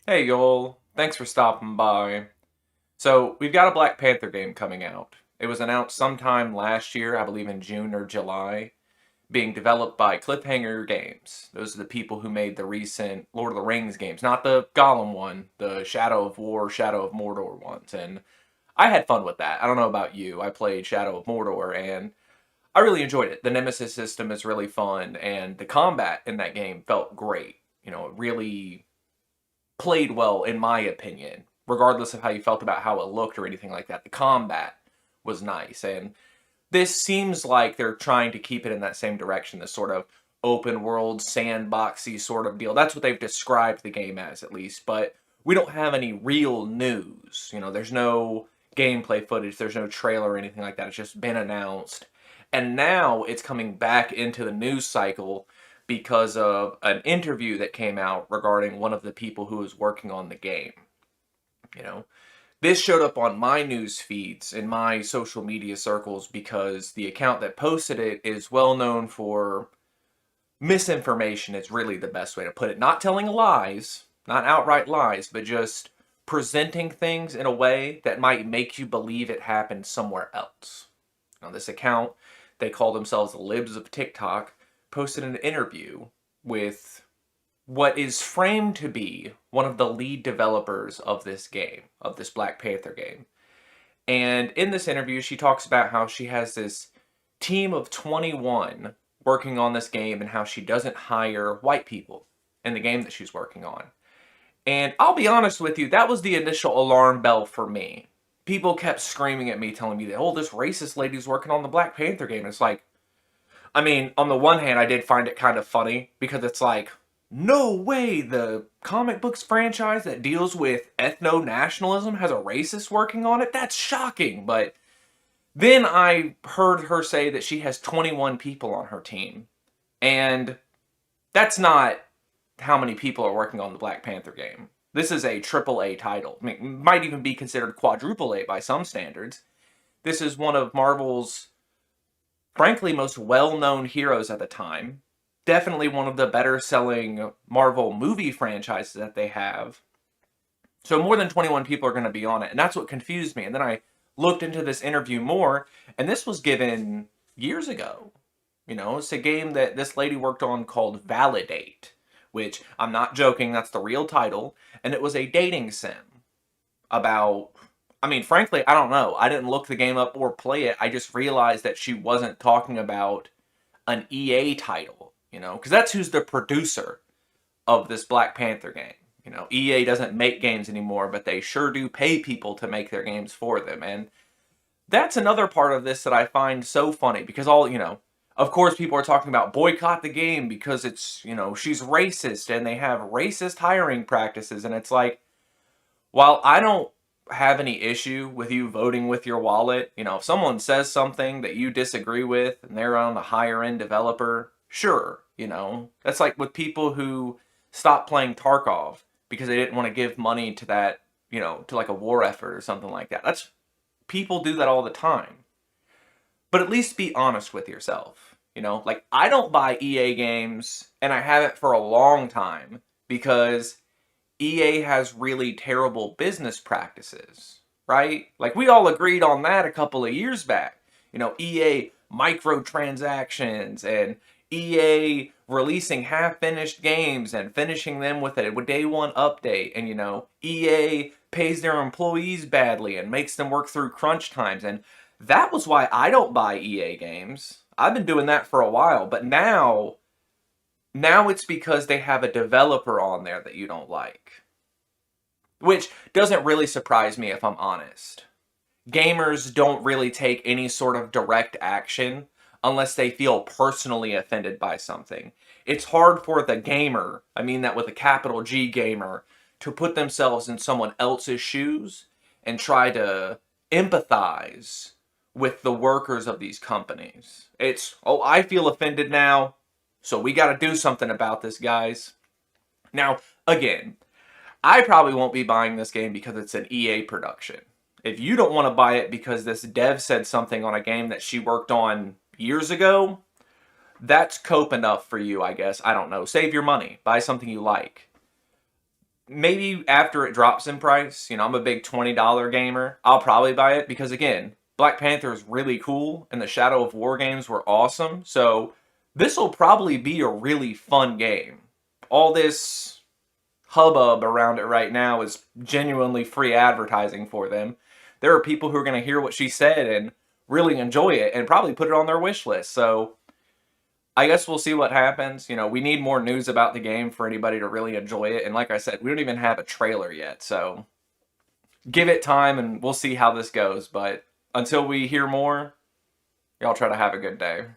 Hey y'all, thanks for stopping by. So, we've got a Black Panther game coming out. It was announced sometime last year, I believe in June or July, being developed by Cliffhanger Games. Those are the people who made the recent Lord of the Rings games, not the Gollum one, the Shadow of War, Shadow of Mordor ones. And I had fun with that. I don't know about you. I played Shadow of Mordor and I really enjoyed it. The Nemesis system is really fun and the combat in that game felt great. It really played well, in my opinion, regardless of how you felt about how it looked or anything like that. The combat was nice, and this seems like they're trying to keep it in that same direction, this sort of open world, sandboxy sort of deal. That's what they've described the game as, at least, but we don't have any real news. There's no gameplay footage, there's no trailer or anything like that. It's just been announced. And now it's coming back into the news cycle because of an interview that came out regarding one of the people who was working on the game. You know, this showed up on my news feeds in my social media circles because the account that posted it is well known for misinformation. It's really the best way to put it. Not telling lies, not outright lies, but just presenting things in a way that might make you believe it happened somewhere else. Now, this account, they call themselves the Libs of TikTok, posted an interview with what is framed to be one of the lead developers of this game, of this Black Panther game. And in this interview, she talks about how she has this team of 21 working on this game and how she doesn't hire white people in the game that she's working on. And I'll be honest with you, that was the initial alarm bell for me. People kept screaming at me, telling me that, oh, this racist lady's working on the Black Panther game. And it's like, I mean, on the one hand, I did find it kind of funny because it's like, no way the comic books franchise that deals with ethno-nationalism has a racist working on it? That's shocking. But then I heard her say that she has 21 people on her team. And that's not how many people are working on the Black Panther game. This is a AAA title. I mean, it might even be considered quadruple A by some standards. This is one of Marvel's, frankly, most well-known heroes at the time. Definitely one of the better-selling Marvel movie franchises that they have. So more than 21 people are going to be on it, and that's what confused me. And then I looked into this interview more, and this was given years ago. It's a game that this lady worked on called Validate, which, I'm not joking, that's the real title, and it was a dating sim about, I mean, frankly, I don't know. I didn't look the game up or play it. I just realized that she wasn't talking about an EA title, because that's who's the producer of this Black Panther game. EA doesn't make games anymore, but they sure do pay people to make their games for them. And that's another part of this that I find so funny because of course people are talking about boycott the game because it's, she's racist and they have racist hiring practices. And it's like, while I don't have any issue with you voting with your wallet, if someone says something that you disagree with and they're on a higher end developer, sure, that's like with people who stopped playing Tarkov because they didn't want to give money to that, to like a war effort or something like that. People do that all the time. But at least be honest with yourself. Like I don't buy EA games and I haven't for a long time because EA has really terrible business practices, right? Like we all agreed on that a couple of years back. EA microtransactions and EA releasing half-finished games and finishing them with a day one update. And, EA pays their employees badly and makes them work through crunch times. And that was why I don't buy EA games. I've been doing that for a while. But now it's because they have a developer on there that you don't like. Which doesn't really surprise me if I'm honest. Gamers don't really take any sort of direct action unless they feel personally offended by something. It's hard for the gamer, I mean that with a capital G gamer, to put themselves in someone else's shoes and try to empathize with the workers of these companies. It's, oh, I feel offended now, so we gotta do something about this, guys. Now, again, I probably won't be buying this game because it's an EA production. If you don't want to buy it because this dev said something on a game that she worked on years ago, that's cope enough for you, I guess. I don't know. Save your money. Buy something you like. maybe after it drops in price, I'm a big $20 gamer, I'll probably buy it because, again, Black Panther is really cool and the Shadow of War games were awesome. So this will probably be a really fun game. All this hubbub around it right now is genuinely free advertising for them. There are people who are going to hear what she said and really enjoy it and probably put it on their wish list. So I guess we'll see what happens. We need more news about the game for anybody to really enjoy it. And like I said, we don't even have a trailer yet. So give it time and we'll see how this goes. But until we hear more, y'all try to have a good day.